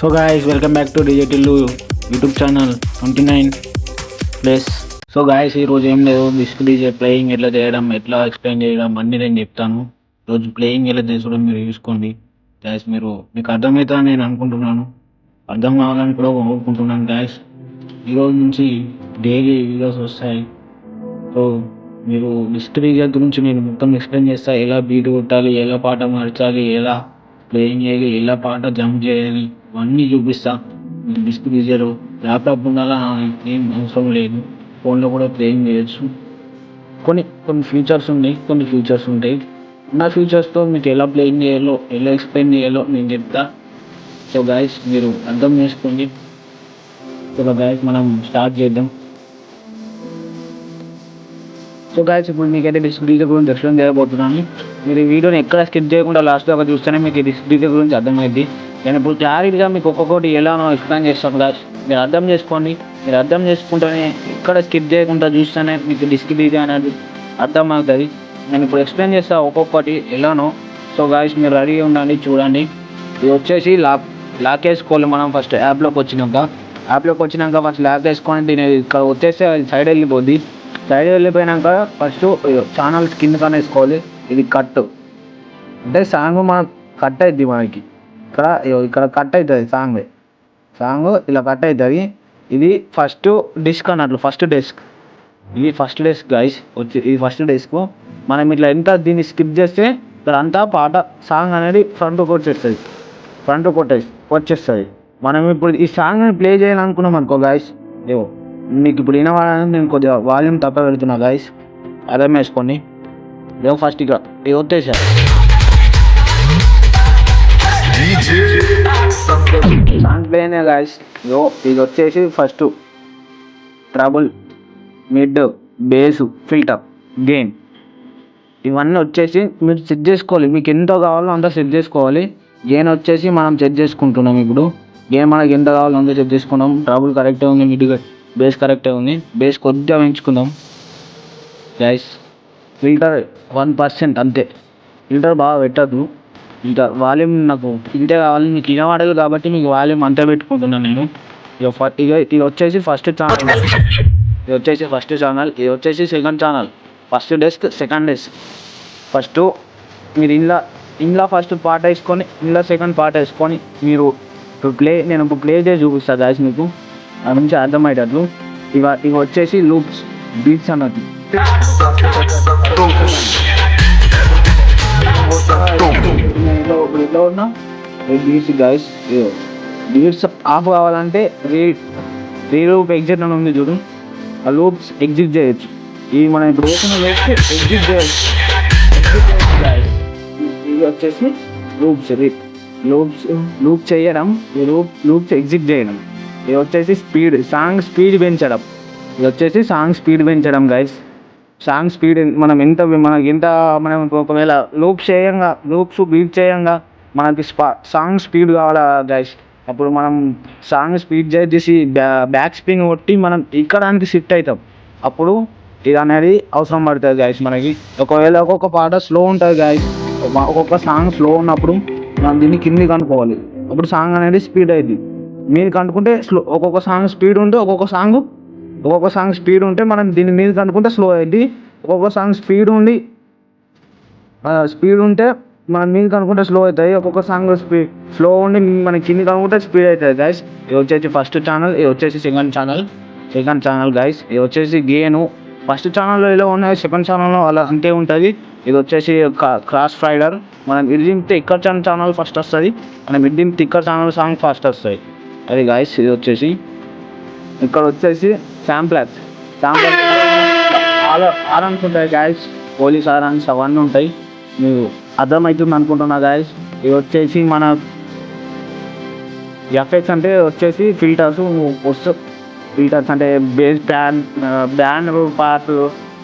So guys welcome back to DJ Tillu YouTube channel 29+. So guys ఈరోజు ఏం లేదు, disc DJ playing ఎట్లా చేయడం, ఎట్లా ఎక్స్ప్లెయిన్ చేయడం అన్నీ నేను చెప్తాను. రోజు ప్లేయింగ్ ఎలా చేసుకోవడం మీరు చూసుకోండి గాయస్. మీకు అర్థమవుతుందని నేను అనుకుంటున్నాను, అర్థం కావాలని కూడా కోరుకుంటున్నాను గాయస్. ఈరోజు నుంచి డైలీ వీడియోస్ వస్తాయి. సో మీరు డిస్క్ డీజే గురించి నేను మొత్తం ఎక్స్ప్లెయిన్ చేస్తా. ఎలా బీట్ కొట్టాలి, ఎలా పాట మార్చాలి, ఎలా ప్లేయింగ్ చేయాలి, ఎలా పాట జంప్ చేయాలి, ఇవన్నీ చూపిస్తా. డిస్క్ డీజేలో ల్యాప్టాప్ ఉండాలా ఏం అవసరం లేదు, ఫోన్లో కూడా ప్లేయింగ్ చేయొచ్చు. కొన్ని ఫీచర్స్ ఉన్నాయి, కొన్ని ఫీచర్స్ ఉంటాయి. నా ఫీచర్స్తో మీకు ఎలా ప్లేయింగ్ చేయాలో, ఎలా ఎక్స్ప్లెయిన్ చేయాలో నేను చెప్తా. సో గాయస్ మీరు అర్థం చేసుకోండి. సో గాయస్ మనం స్టార్ట్ చేద్దాం. సో గాయస్ ఇప్పుడు మీకైతే డిస్క్ డీజే గురించి ఎక్స్ప్లెయిన్ చేయబోతున్నాను. మీరు ఈ వీడియోని ఎక్కడ స్కిప్ చేయకుండా లాస్ట్ దాకా చూస్తేనే మీకు ఈ డిస్క్ డీజే గురించి అర్థమైంది. నేను ఇప్పుడు క్లారిటీగా మీకు ఒక్కొక్కటి ఎలానో ఎక్స్ప్లెయిన్ చేస్తాను గాయస్. మీరు అర్థం చేసుకోండి. మీరు అర్థం చేసుకుంటేనే, ఎక్కడ స్కిప్ చేయకుండా చూస్తేనే మీకు డిస్క్ డీజే అనేది అర్థమవుతుంది. నేను ఇప్పుడు ఎక్స్ప్లెయిన్ చేస్తాను ఒక్కొక్కటి ఎలానో. సో గాయస్ మీరు రెడీగా ఉండండి, చూడండి. ఇది వచ్చేసి లాక్ వేసుకోవాలి. మనం ఫస్ట్ యాప్లోకి వచ్చినాక ఫస్ట్ లాక్ వేసుకొని దీని ఇక్కడ వచ్చేస్తే సైడ్ వెళ్ళిపోద్ది. సైడ్ వెళ్ళిపోయాక ఫస్ట్ ఛానల్స్ కిందకనే వేసుకోవాలి. ఇది కట్ అంటే సాంగ్ మనం కట్ అవుద్ది. మనకి ఇక్కడ కట్ అవుతుంది సాంగ్ ఇలా కట్ అవుతుంది. ఇది ఫస్ట్ డిస్క్ అన్నట్లు, ఇది ఫస్ట్ డెస్క్ గైస్. ఇది ఫస్ట్ డెస్క్. మనం ఇట్లా ఎంత దీన్ని స్కిప్ చేస్తే ఇక్కడ అంతా పాట సాంగ్ అనేది ఫ్రంట్ వచ్చేస్తుంది. మనం ఇప్పుడు ఈ సాంగ్ని ప్లే చేయాలనుకున్నాం అనుకో గైస్, మీకు ఇప్పుడు వినవాలని నేను కొద్దిగా వాల్యూమ్ తప్ప పెడుతున్నా గైస్, అర్థం వేసుకోండి. ఫస్ట్ ఇక ఇది వచ్చేసారు సాంగ్ ప్లేనే గైస్. ఇది వచ్చేసి first trouble, mid, base, filter, gain ఇవన్నీ వచ్చేసి మీరు సెట్ చేసుకోవాలి. మీకు ఎంత కావాలో అంత సెట్ చేసుకోవాలి. గెయిన్ వచ్చేసి మనం సెట్ చేసుకుంటున్నాం. ఇప్పుడు గెయిన్ మనకి ఎంత కావాలో అంత సెట్ చేసుకున్నాం. ట్రబుల్ కరెక్టే ఉంది, మిడ్ బేస్ కరెక్టే ఉంది. బేస్ కొద్దిగా పెంచుకుందాం గైస్. ఫిల్టర్ 1% అంతే, ఫిల్టర్ బాగా పెట్టద్దు. ఇంకా వాల్యూమ్ నాకు ఇంతే కావాలి, మీకు వినవాడదు కాబట్టి మీకు వాల్యూమ్ అంతే పెట్టుకుంటున్నాను నేను. ఇది వచ్చేసి ఫస్ట్ ఛానల్, ఇది వచ్చేసి second channel. First desk, second desk. First మీరు ఇంట్లో ఫస్ట్ పాట వేసుకొని, ఇంట్లో సెకండ్ పాట వేసుకొని మీరు నేను ఇప్పుడు ప్లే చేసి చూపిస్తాను గాయస్. మీకు అది నుంచి అర్థమయ్యేటట్లు. ఇవి వచ్చేసి లూప్స్, బీట్స్ అన్నట్టు. ఇట్లా ఉన్నా బీట్స్ గాయస్. బీట్స్ ఆఫ్ కావాలంటే లూప్ ఎగ్జిట్ అని ఉంది చూడు, ఆ లూప్స్ ఎగ్జిట్ చేయొచ్చు. ఇవి మనం ఇప్పుడు వేసిన లూప్స్ ఎగ్జిట్ చేయొచ్చు. ఇవి వచ్చేసి లూప్ చేయడం, లూప్స్ ఎగ్జిట్ చేయడం. ఇది వచ్చేసి సాంగ్ స్పీడ్ పెంచడం గైస్. సాంగ్ స్పీడ్ మనకి ఎంత మనం ఒకవేళ లూప్స్ బీట్ చేయంగా మనకి సాంగ్ స్పీడ్ కావాలా గైస్. అప్పుడు మనం సాంగ్ స్పీడ్ చేసి బ్యాక్ స్పిన్ కొట్టి మనం ఇక్కడానికి షిఫ్ట్ అవుతాం. అప్పుడు ఇది అనేది అవసరం పడుతుంది గైస్ మనకి. ఒకవేళ ఒక్కొక్క పాట స్లో ఉంటుంది గైస్, ఒక్కొక్క సాంగ్ స్లో ఉన్నప్పుడు మనం దీన్ని కిందికి కనుక్కోవాలి. అప్పుడు సాంగ్ అనేది స్పీడ్ అవుతుంది. మీరు కనుక్కుంటే ఒక్కొక్క సాంగ్ స్పీడ్ ఉంటే మనం దీన్ని మీద కనుక్కుంటే స్లో అయింది. ఒక్కొక్క సాంగ్ స్పీడ్ ఉంటే మనం మీద కనుక్కుంటే స్లో అవుతాయి. ఒక్కొక్క సాంగ్ స్లో ఉండి మన కింది కనుక్కుంటే స్పీడ్ అవుతుంది గైస్. ఇది వచ్చేసి ఫస్ట్ ఛానల్, ఇది వచ్చేసి సెకండ్ ఛానల్ గైస్. ఇది వచ్చేసి గెయిన్. ఫస్ట్ ఛానల్లో ఎలా ఉన్నాయి, సెకండ్ ఛానల్లో అలా అంతే ఉంటుంది. ఇది వచ్చేసి క్రాస్ ఫైడర్. మనం ఇది దింపితే ఇక్కడ ఛానల్ ఫస్ట్ వస్తుంది, మనం ఇది దింపితే ఇక్కడ ఛానల్ సాంగ్ ఫస్ట్ వస్తుంది. అది గాయస్. ఇది వచ్చేసి ఇక్కడ వచ్చేసి శాంప్లర్స్ ఆరన్స్ ఉంటాయి గాయస్, పోలీస్ ఆరన్స్ అవన్నీ ఉంటాయి. మీకు అర్థమవుతుంది అనుకుంటున్నా గాయస్. ఇది వచ్చేసి మన ఎఫెక్ట్స్ అంటే వచ్చేసి ఫిల్టర్స్ అంటే బేస్ బ్యాండ్ పార్ట్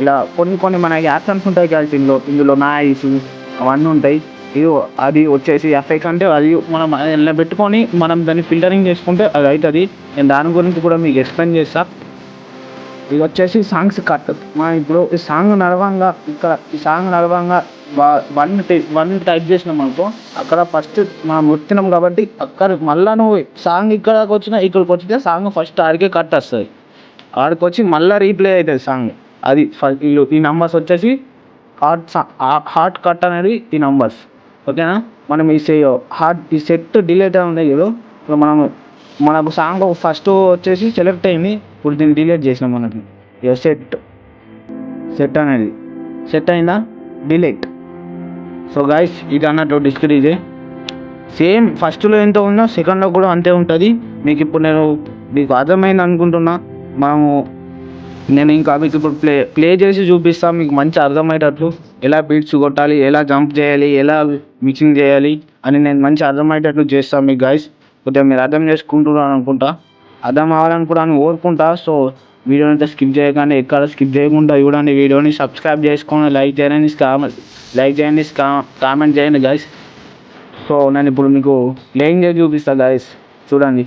ఇలా కొన్ని మనకి యాక్షన్స్ ఉంటాయి గాయస్. ఇందులో నాయిస్ అవన్నీ ఉంటాయి. అది వచ్చేసి ఎఫెక్ట్ అంటే అది మనం ఇలా పెట్టుకొని మనం దాన్ని ఫిల్టరింగ్ చేసుకుంటే అది అవుతుంది. నేను దాని గురించి కూడా మీకు ఎక్స్ప్లెయిన్ చేస్తా. ఇది వచ్చేసి సాంగ్స్ కట్. మనం ఇప్పుడు ఈ సాంగ్ నడవంగా వన్ టైప్ చేసినాం అనుకో, అక్కడ ఫస్ట్ మనం వచ్చినాం కాబట్టి అక్కడ మళ్ళీ నువ్వు సాంగ్ ఇక్కడికి వచ్చినా ఇక్కడికి వచ్చితే సాంగ్ ఫస్ట్ ఆడికే కట్ వస్తుంది. ఆడికి వచ్చి మళ్ళీ రీప్లే అవుతుంది సాంగ్. అది ఈ నంబర్స్ వచ్చేసి హార్ట్ కట్ అనేది ఈ నంబర్స్. ఓకేనా. మనం ఈ సెట్ డిలీట్ ఉంది కదా, ఇప్పుడు మనకు సాంగ్ ఫస్ట్ వచ్చేసి సెలెక్ట్ అయింది. ఇప్పుడు దీన్ని డిలీట్ చేసినాం మనకి. ఇక సెట్ అనేది సెట్ అయిందా, డిలీట్. సో గైస్ ఇది అన్నట్టు డిస్క్రీజ్ సేమ్ ఫస్ట్లో ఎంత ఉందో సెకండ్లో కూడా అంతే ఉంటుంది. మీకు ఇప్పుడు మీకు అర్థమైంది అనుకుంటున్నా. నేను ఇంకా మీకు ఇప్పుడు ప్లే చేసి చూపిస్తాను మీకు మంచి అర్థమయ్యేటట్లు. ఎలా బీట్స్ కొట్టాలి, ఎలా జంప్ చేయాలి, ఎలా మిక్సింగ్ చేయాలి అని నేను మంచి అర్థమయ్యేటట్లు చేస్తాను మీకు గైస్. కొద్దిగా మీరు అర్థం చేసుకుంటున్నాను అనుకుంటా, అర్థం అవ్వాలని కూడా కోరుకుంటా. సో వీడియోని అయితే స్కిప్ చేయకండి, ఎక్కడ స్కిప్ చేయకుండా చూడండి. వీడియోని సబ్స్క్రైబ్ చేసుకొని లైక్ చేయండి, కామెంట్ చేయండి గైస్. సో నేను ఇప్పుడు మీకు ప్లేయింగ్ చేసి చూపిస్తాను గైస్, చూడండి.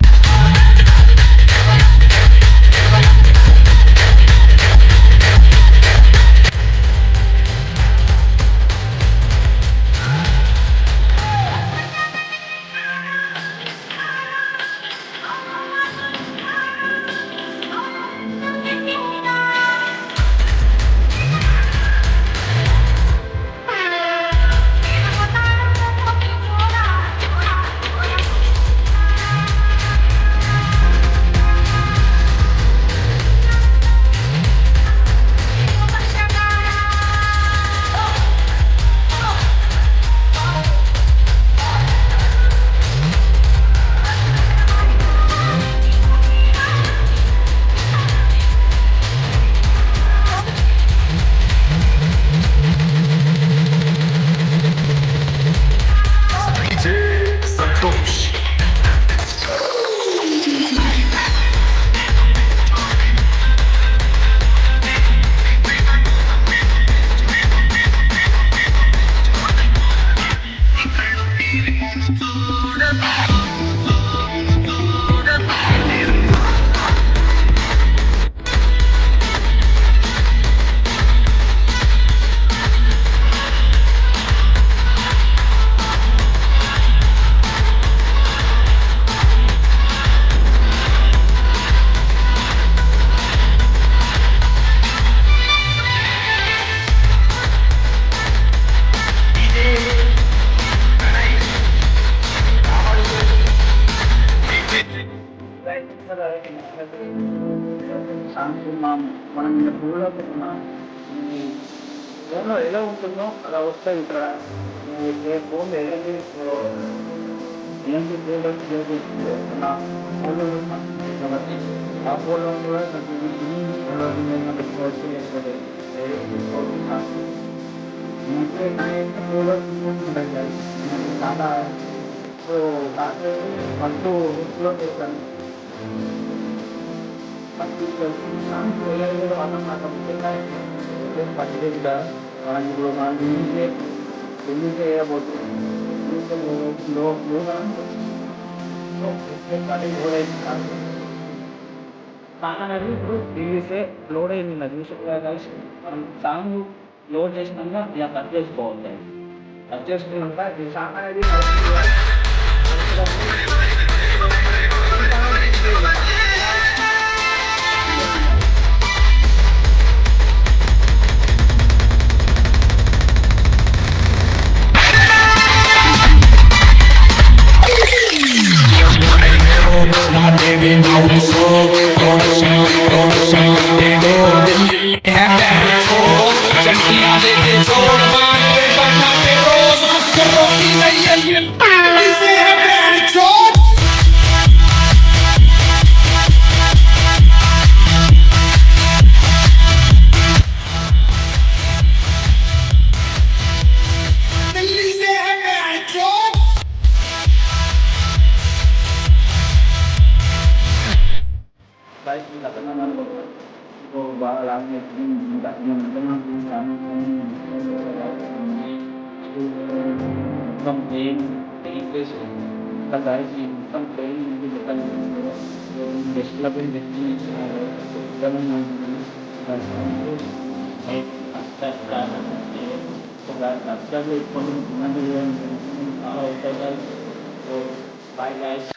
మనం ఫోన్లో ఎలా ఉంటుందో అలా వస్తాయి ఇక్కడ. ఫోన్ ఎలాంటి ఫోన్లో కాబట్టి ఆ ఫోన్లో కూడా చాలా ఫస్ట్ ఇంట్లో చేస్తాను. పచ్చిగా మనం ఇప్పుడు మనం పెళ్లి చేయబోతున్నాం. సాంగ్ అనేది ఇప్పుడు టీవీసే లోడ్ అయింది. మనం సాంగ్ లోడ్ చేసినాక ఇలా కట్ చేసుకోవాలి. కట్ చేసుకున్నాక ఈ సాంగ్ అనేది సబ్స్క్రైబ్ చేసుకోండి. ఇలాంటి వీడియోలు చాలా ఉంటాయి guys. So bye guys.